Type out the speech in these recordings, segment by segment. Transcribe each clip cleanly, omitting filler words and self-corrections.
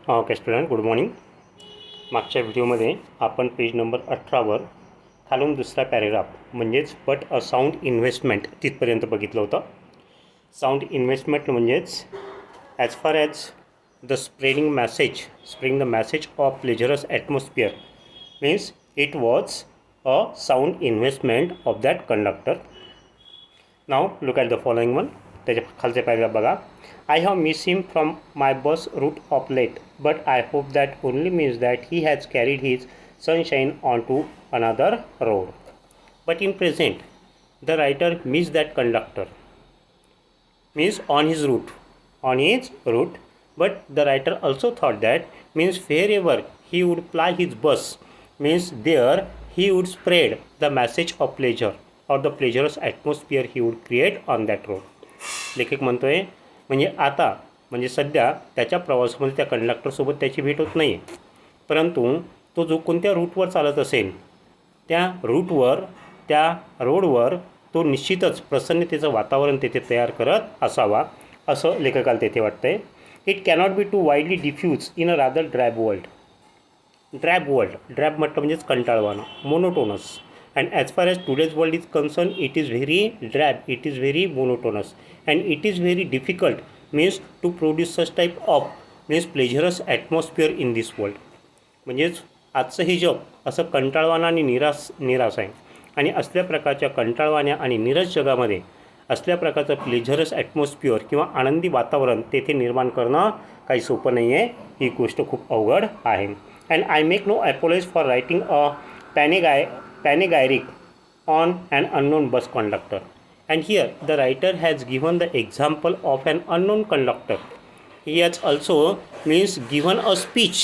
Okay student, good morning. मागच्या व्हिडिओमध्ये आपण पेज नंबर 18वर खालून दुसरा पॅरेग्राफ म्हणजेच बट अ साऊंड इन्व्हेस्टमेंट तिथपर्यंत बघितलं होतं. साऊंड इन्व्हेस्टमेंट म्हणजेच as far as the spreading the message of pleasurous atmosphere means it was a sound investment of that conductor. Now look at the following one. त्याच्या खालचे paragraph बघा. I have missed him from my bus route of late, but I hope that only means that he has carried his sunshine onto another road. But in present, the writer missed that conductor, means on his route. But the writer also thought that means wherever he would ply his bus, means there he would spread the message of pleasure or the pleasurous atmosphere he would create on that road. लेखक म्हणतोय म्हणजे आता म्हणजे सध्या त्याच्या प्रवासामध्ये त्या कंडक्टरसोबत त्याची भेट होत नाही आहे, परंतु तो जो कोणत्या रूटवर चालत असेल त्या रूटवर त्या रोडवर तो निश्चितच प्रसन्नतेचं वातावरण तेथे तयार करत असावा असं लेखकाला तेथे वाटतं आहे. It cannot be too widely diffuse in a rather drab world म्हटलं म्हणजेच कंटाळवाणं, monotonous. And as far as today's world is concerned, it is very drab, it is very monotonous, and it is very difficult means to produce such type of means pleasurous atmosphere in this world. म्हणजेच आजचं हे जग असं कंटाळवाणं आणि निराश आहे, आणि असल्या प्रकारच्या कंटाळवाण्या आणि निराश जगामध्ये असल्या प्रकारचं प्लेझरस ॲटमॉस्फिअर किंवा आनंदी वातावरण तेथे निर्माण करणं काही सोपं नाही आहे. ही गोष्ट खूप अवघड आहे. And I make no apologies for writing a panegyric on an unknown bus conductor. And here the writer has given the example of an unknown conductor. He has also means given a speech,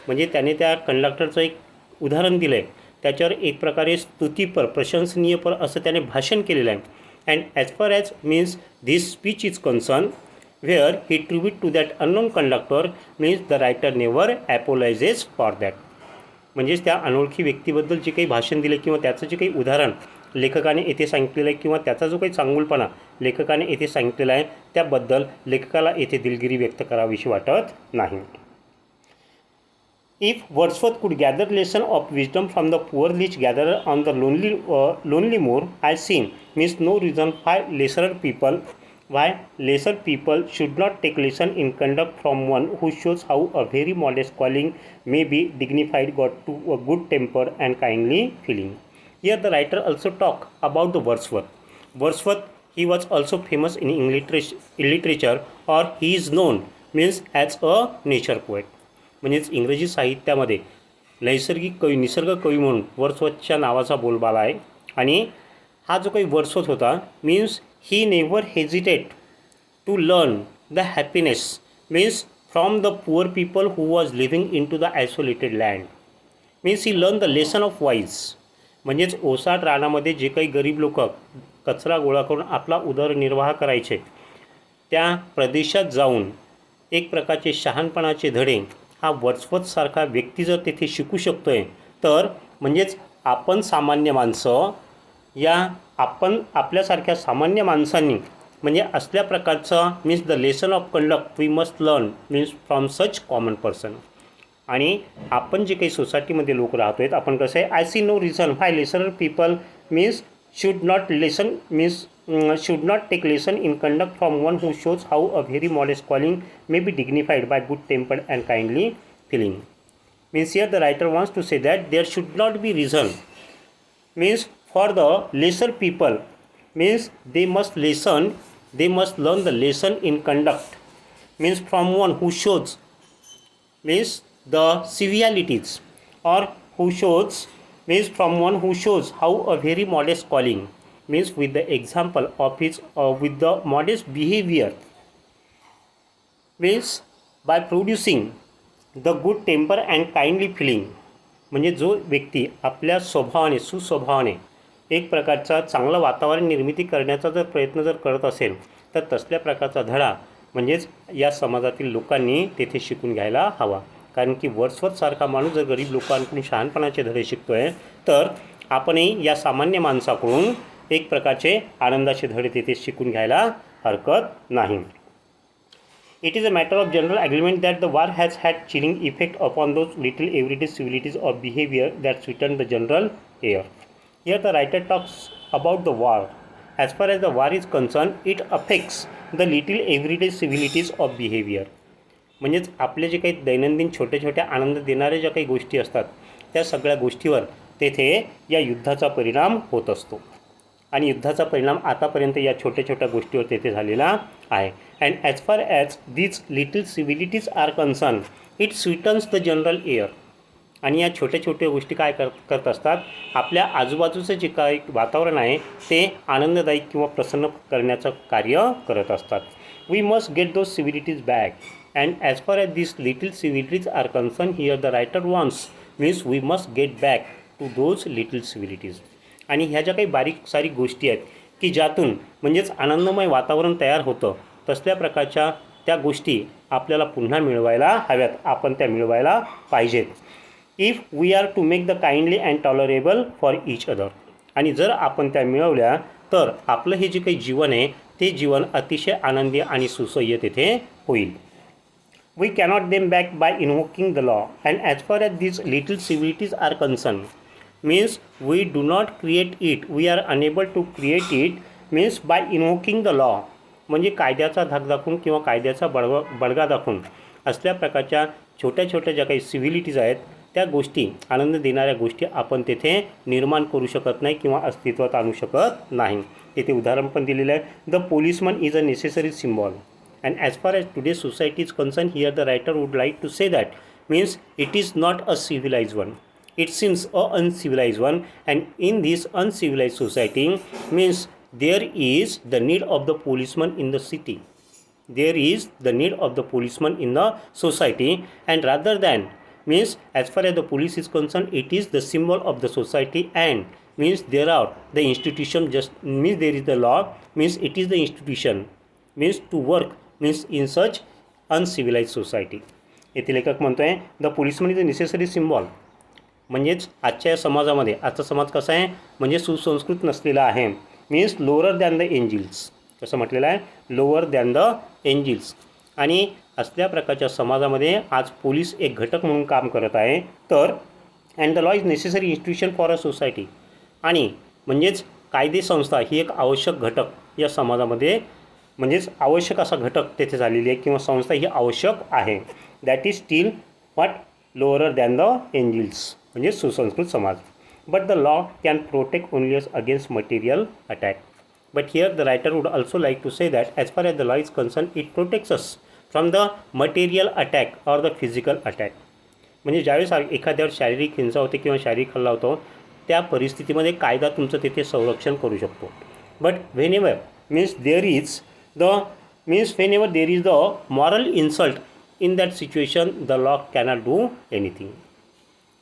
म्हणजे त्याने त्या कंडक्टरचं एक उदाहरण दिलं आहे, त्याच्यावर एक प्रकारे स्तुतीपर प्रशंसनीयपर असं त्याने भाषण केलेलं आहे. And as far as means this speech is concern where he tribute to that unknown conductor means the writer never apologizes for that. म्हणजेच त्या अनोळखी व्यक्तीबद्दल जे काही भाषण दिले किंवा त्याचं जे काही उदाहरण लेखकाने येथे सांगितलेलं आहे किंवा त्याचा जो काही चांगुलपणा लेखकाने येथे सांगितलेला आहे त्याबद्दल लेखकाला येथे दिलगिरी व्यक्त करावीशी वाटत नाही. If Wordsworth could gather lesson of wisdom from the poor leech gather on the lonely moor I seen means no reason why lesser people should not take lesson in conduct from one who shows how a very modest calling may be dignified, got to a good temper and kindly feeling. Here the writer also talk about the Wordsworth, he was also famous in literature, or he is known means as a nature poet. म्हणजेच इंग्रजी साहित्यामध्ये नैसर्गिक कवी, निसर्ग कवी म्हणून वर्ड्सवर्थच्या नावाचा बोलबाला आहे. आणि हा जो काही वर्ड्सवर्थ होता means he never hesitate to learn the happiness means from the poor people who was living into the isolated land. means he learned the lesson of wise. म्हणजेच ओसाड रानामध्ये जे काही गरीब लोक कचरा गोळा करून आपला उदरनिर्वाह करायचे त्या प्रदेशात जाऊन एक प्रकारचे शहाणपणाचे धडे हा वर्ड्सवर्थसारखा व्यक्ती जर तेथे शिकू शकतो आहे तर म्हणजेच आपण सामान्य माणसं आपण आपल्यासारख्या सामान्य माणसांनी म्हणजे असल्या प्रकारचा means the lesson of conduct we must learn means from such common person. आणि आपण जे काही सोसायटीमध्ये लोक राहतो आहेत आपण कसं आहे I see no reason why lesser people means should not take lesson in conduct from one who shows how a very modest calling may be dignified by good tempered and kindly feeling. Means here the writer wants to say that there should not be reason means for the lesser people means they must learn the lesson in conduct means from one who shows means the civilities, or who shows means from one who shows how a very modest calling means with the example of his with the modest behavior means by producing the good temper and kindly feeling. म्हणजे जो व्यक्ती आपल्या स्वभावाने सुस्वभावाने एक प्रकारचा चांगलं वातावरण निर्मिती करण्याचा जर प्रयत्न जर करत असेल तर तसल्या प्रकारचा धडा म्हणजेच या समाजातील लोकांनी तेथे शिकून घ्यायला हवा. कारण की वर्ड्सवर्थसारखा माणूस जर गरीब लोकांकडून शहाणपणाचे धडे शिकतो आहे तर आपणही या सामान्य माणसाकडून एक प्रकारचे आनंदाचे धडे तेथे शिकून घ्यायला हरकत नाही. It is a matter of general agreement that the war has had chilling effect upon those little everyday civilities of behavior that sweeten the general air. Here the writer talks about the war. As far as the war is concerned, it affects the little everyday civilities of behavior. म्हणजेच आपले जे काही दैनंदिन छोट्या छोट्या आनंद देणाऱ्या ज्या काही गोष्टी असतात त्या सगळ्या गोष्टीवर तेथे या युद्धाचा परिणाम होत असतो. आणि युद्धाचा परिणाम आतापर्यंत या छोट्या छोट्या गोष्टीवर तेथे झालेला आहे. And as far as these little civilities are concern, it sweetens the general air. आणि या छोट्या छोट्या गोष्टी काय करत असतात, आपल्या आजूबाजूचं जे काही वातावरण आहे ते आनंददायी किंवा प्रसन्न करण्याचं कार्य करत असतात. We must get those civilities back. And as far as this little civilities are concern here the writer wants means we must get back to those little civilities. आणि ह्या ज्या काही बारीक सारीक गोष्टी आहेत की ज्यातून म्हणजेच आनंदमय वातावरण तयार होतं, तसल्या प्रकारच्या त्या गोष्टी आपल्याला पुन्हा मिळवायला हव्यात, आपण त्या मिळवायला पाहिजेत. If we are to make the kindly and tolerable for each other. आणि जर आपण त्या मिळवल्या तर आपलं हे जे काही जीवन आहे ते जीवन अतिशय आनंदी आणि सुसह्य तेथे होईल. We cannot them back by invoking the law. And as far as these little civilities are concerned, means we do not create it, we are unable to create it, means by invoking the law. म्हणजे कायद्याचा धाक दाखवून किंवा कायद्याचा बडगा दाखवून असल्या प्रकारच्या छोट्या छोट्या ज्या काही सिव्हिलिटीज आहेत त्या गोष्टी, आनंद देणाऱ्या गोष्टी आपण तेथे निर्माण करू शकत नाही किंवा अस्तित्वात आणू शकत नाही. तेथे उदाहरण पण दिलेलं आहे. The policeman is a necessary symbol. And as far as today's society is concerned, here the writer would like to say that means it is not a civilized one. It seems a uncivilized one, and in this uncivilized society means there is the need of the policeman in the city. There is the need of the policeman in the society, and rather than means as far as the police is concerned, it is the symbol of the society, and means there are the institution just means there is the law means it is the institution means to work means in such uncivilized society. येथे लेखक म्हणतो आहे the policeman is a necessary symbol. म्हणजेच आजच्या या समाजामध्ये आजचा समाज कसा आहे म्हणजे सुसंस्कृत नसलेला आहे. Means lower than the Angeles. कसं म्हटलेलं आहे, लोअर दॅन द एंजिल्स. आणि असल्या प्रकारच्या समाजामध्ये आज पोलीस एक घटक म्हणून काम करत आहे. तर and the law is necessary institution for a society. आणि म्हणजेच कायदे संस्था ही एक आवश्यक घटक या समाजामध्ये म्हणजेच आवश्यक असा घटक तेथे झालेली आहे किंवा संस्था ही आवश्यक आहे. That is still what lower than the angels म्हणजे सुसंस्कृत समाज. But the law can protect only us against material attack. But here the writer would also like to say that as far as the law is concern it protects us from the material attack or the physical attack. म्हणजे ज्यावेळेस एखाद्यावर शारीरिक हिंसा होते किंवा शारीरिक हल्ला होतो त्या परिस्थितीमध्ये कायदा तुमचं तिथे संरक्षण करू शकतो. But whenever means there is whenever there is the moral insult in that situation the law cannot do anything.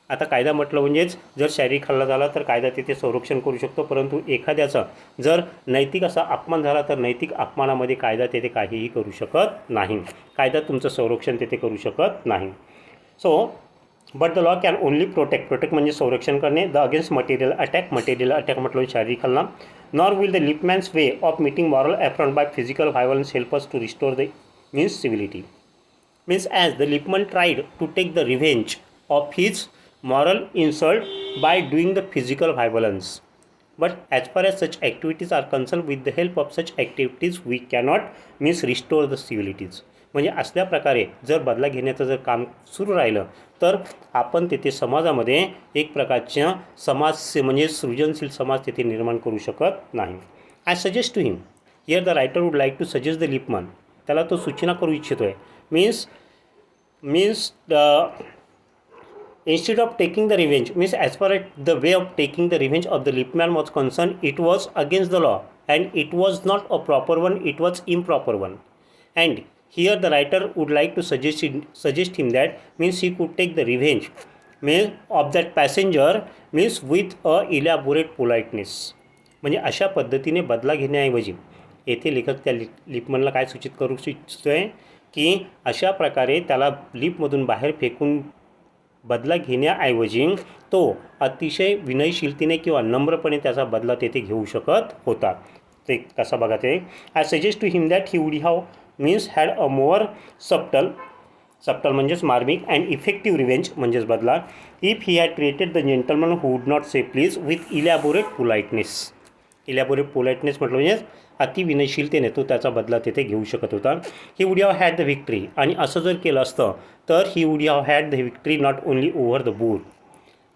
आता कायदा म्हटलं म्हणजेच जर शारीरिक हल्ला झाला तर कायदा तिथे संरक्षण करू शकतो, परंतु एखाद्याचा जर नैतिक असा अपमान झाला तर नैतिक अपमानामध्ये कायदा तेथे काहीही करू शकत नाही. कायदा तुमचं संरक्षण तेथे करू शकत नाही. So but the law can only protect म्हणजे संरक्षण करणे the against material attack. Material attack म्हटलं शारीरिक हल्ला. Nor will the Lippmann's way of meeting moral affront by physical violence help us to restore the means civility. Means as the Lippmann tried to take the revenge of his moral insult by doing the physical violence. But as far as such activities are concerned, with the help of such activities we cannot means restore the civilities. म्हणजे असल्या प्रकारे जर बदला घेण्याचं जर काम सुरू राहिलं तर आपण तेथे समाजामध्ये एक प्रकारच्या समाज म्हणजे सृजनशील समाज तेथे निर्माण करू शकत नाही. I suggest to him. Here the writer would like to suggest the Lipman. त्याला तो सूचना करू इच्छितो आहे. Means instead of taking the revenge means as far as the way of taking the revenge of the Lippmann was concerned, it was against the law and it was not a proper one, it was improper one. And here the writer would like to suggest him that means he could take the revenge means of that passenger means with a elaborate politeness. म्हणजे अशा पद्धतीने बदला घेण्याऐवजी येथे लेखक त्या लिपमनला काय सूचित करू इच्छितो आहे की अशा प्रकारे त्याला लिपमधून बाहेर फेकून बदला घेण्याऐवजी तो अतिशय विनयशीलतेने किंवा नम्रपणे त्याचा बदला तेथे घेऊ शकत होता. ते कसा बघा ते. I suggest to him that he would have means had a more subtle म्हणजेच मार्मिक अँड इफेक्टिव्ह रिव्हेंज म्हणजेच बदला if he had treated the gentleman who would not say please with elaborate politeness. Elaborate politeness म्हटलं म्हणजे अति विनयशीलतेने तो त्याचा बदला तिथे घेऊ शकत होता. ही would have had the victory, आणि असं जर केलं असतं तर ही would have had the victory not only over the boule.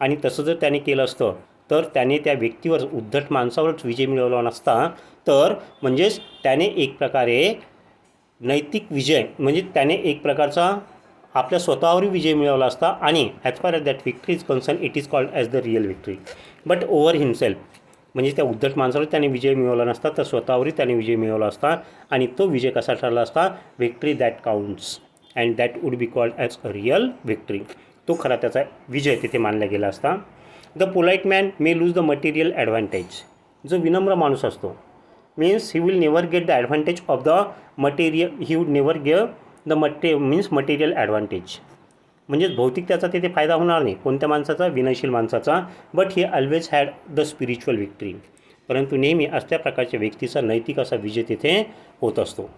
आणि तसं जर त्याने केलं असतं तर त्याने त्या व्यक्तीवर, उद्धट माणसावरच विजय मिळवला नसता, तर म्हणजेच त्याने एक प्रकारे नैतिक विजय म्हणजे त्याने एक प्रकारचा आपल्या स्वतःवरही विजय मिळवला असता. आणि as far as that victory is concern it is called as the real victory. But over himself म्हणजे त्या उद्धट माणसावर त्याने विजय मिळवला नसता, तर स्वतःवरही त्याने विजय मिळवला असता. आणि तो विजय कसा ठरला असता, victory that counts and that would be called as a real victory. तो खरा त्याचा विजय तिथे मानला गेला असता. The polite man may lose the material advantage. जो विनम्र माणूस असतो means he will never get the advantage of the material, he would never give the material advantage. म्हणजेच भौतिक त्याचा तिथे फायदा होणार नाही, कोणत्या माणसाचा, विनयशील माणसाचा. But he always had the spiritual victory. परंतु नेहमी असल्या प्रकारच्या व्यक्तीचा नैतिक असा विजय तिथे होत असतो.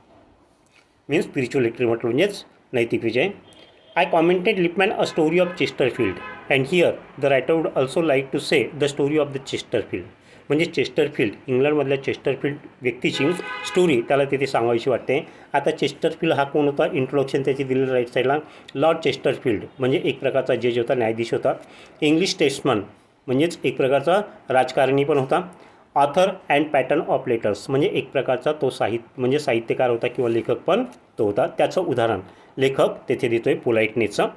मीन्स स्पिरिच्युअल विक्ट्री म्हटलं म्हणजेच नैतिक विजय. I commented Lipman a story of Chesterfield and here the writer would also like to say the story of the Chesterfield. म्हणजे चेस्टरफील्ड, इंग्लंडमधल्या चेस्टरफील्ड व्यक्तीची स्टोरी त्याला तिथे सांगायची वाटते. आता चेस्टरफील्ड हा कोण होता, इंट्रोडक्शन त्याची दिलेलं राईट साईडला. लॉर्ड चेस्टरफील्ड म्हणजे एक प्रकारचा जज होता, न्यायाधीश होता. इंग्लिश स्टेट्समन म्हणजेच एक प्रकारचा राजकारणी पण होता. Author and pattern of letters म्हणजे एक प्रकारचा तो साहित्यकार होता किंवा लेखक पण तो होता. त्याचं उदाहरण लेखक तेथे देतोय पोलाइटनेसचं.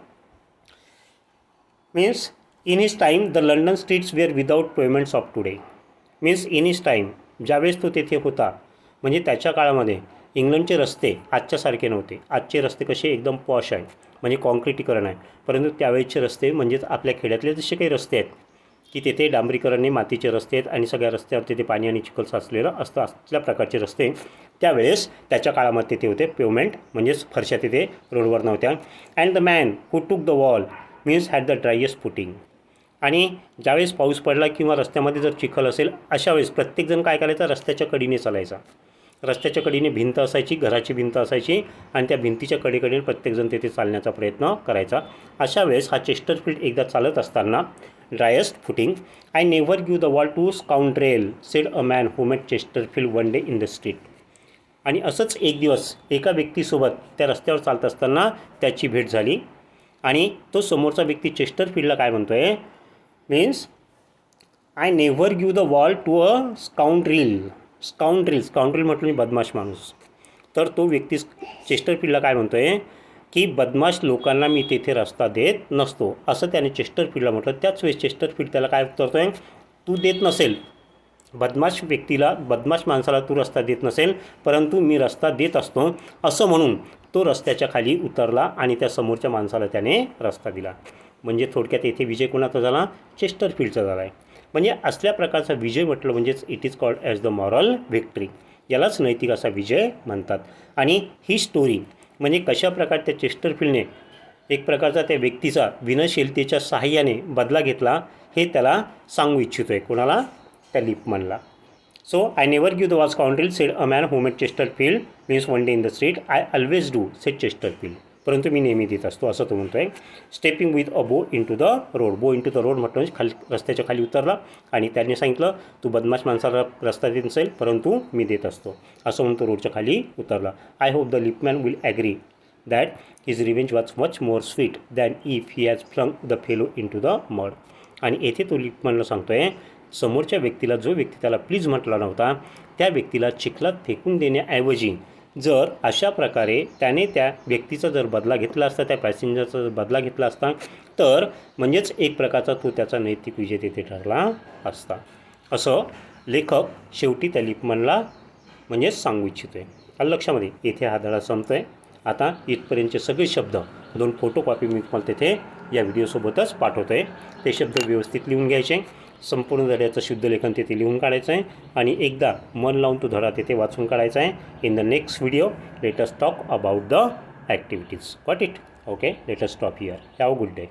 Means in his time the London streets were without payments of today. Means in his time ज्यावेळेस तो तेथे होता म्हणजे त्याच्या काळामध्ये इंग्लंडचे रस्ते आजच्यासारखे नव्हते. आजचे रस्ते कसे एकदम पॉश आहे म्हणजे कॉन्क्रिटीकरण आहे, परंतु त्यावेळेसचे रस्ते म्हणजेच आपल्या खेड्यातले जसे काही रस्ते आहेत की तेथे डांबरीकरणे, मातीचे रस्ते आहेत आणि सगळ्या रस्त्यावर तिथे पाणी आणि चिखल साचलेलं असतं, असल्या प्रकारचे रस्ते त्यावेळेस त्याच्या काळामध्ये तिथे होते. पेवमेंट म्हणजेच फरशा तिथे रोडवर नव्हत्या. And the man who took the wall means had the driest footing. आणि ज्यावेळेस पाऊस पडला किंवा रस्त्यामध्ये जर चिखल असेल अशा वेळेस प्रत्येकजण काय करायचा, रस्त्याच्या कडेने चालायचा. रस्त्याच्या कडेने भिंत असायची, घराची भिंत असायची आणि त्या भिंतीच्या कडेकडे प्रत्येकजण तिथे चालण्याचा प्रयत्न करायचा. अशा वेळेस हा चेस्टरफील्ड एकदा चालत असताना driest footing. I never give the wall to scoundrel said a man who met Chesterfield one day in the street. आणि असंच एक दिवस एका व्यक्तीसोबत त्या रस्त्यावर चालत असताना त्याची भेट झाली आणि तो समोरचा व्यक्ती चेस्टरफील्डला काय म्हणतो आहे, means I never give the wall to a scoundrel म्हटलं बदमाश माणूस. तर तो व्यक्ती चेस्टरफील्डला काय म्हणतो आहे की बदमाश लोकांना मी तेथे रस्ता देत नसतो, असं त्याने चेस्टरफील्डला म्हटलं. त्याच वेळेस चेस्टरफील्ड त्याला काय करतो आहे, तू देत नसेल बदमाश माणसाला तू रस्ता देत नसेल, परंतु मी रस्ता देत असतो असं म्हणून तो रस्त्याच्या खाली उतरला आणि त्या समोरच्या माणसाला त्याने रस्ता दिला. म्हणजे थोडक्यात येथे विजय कोणाचा झाला, चेस्टरफील्डचा झाला आहे. म्हणजे असल्या प्रकारचा विजय म्हटलं म्हणजेच it is called as the moral victory. यालाच नैतिक असा विजय म्हणतात. आणि ही स्टोरी म्हणजे कशा प्रकारे त्या चेस्टरफील्डने एक प्रकारचा त्या व्यक्तीचा विनयशीलतेच्या सहाय्याने बदला घेतला हे त्याला सांगू इच्छितो आहे. कोणाला, त्या लिपमनला. So I never give the wall scoundrel said a man who met Chesterfield means one day in the street. I always do said Chesterfield. परंतु मी नेहमी देत असतो असं तो म्हणतो आहे. स्टेपिंग विथ अ बो इन टू द रोड. बो इन टू द रोड म्हटलं खाली रस्त्याच्या खाली उतरला आणि त्याने सांगितलं तू बदमाश माणसाला रस्ता देत नसेल परंतु मी देत असतो असं म्हणून तो रोडच्या खाली उतरला. I hope the Lipman will agree that his revenge was much more sweet than if he has flung the fellow into the mud. आणि येथे तो लिपमॅनला सांगतो आहे समोरच्या व्यक्तीला, जो व्यक्ती त्याला प्लीज म्हटला नव्हता त्या व्यक्तीला चिखलात फेकून देण्याऐवजी जर अशा प्रकारे त्याने त्या व्यक्तीचा जर बदला घेतला असता, त्या पॅसेंजरचा जर बदला घेतला असता तर म्हणजेच एक प्रकारचा तो त्याचा नैतिक विजय तिथे ठरला असता असं लेखक शेवटी त्या लिपमनला म्हणजेच सांगू इच्छितो आहे. आलं लक्षामध्ये. येथे हा धडा संपतो आहे. आता इथपर्यंतचे सगळे शब्द 2 फोटोकॉपी मी तुम्हाला तिथे या व्हिडिओसोबतच पाठवतो आहे. ते शब्द व्यवस्थित लिहून घ्यायचे. संपूर्ण धड्याचं शुद्ध लेखन तिथे लिहून काढायचं आहे आणि एकदा मन लावून तो धडा तिथे वाचून काढायचा आहे. In the next video let us talk about the activities. Got it? Okay, let us stop here. Have a good day.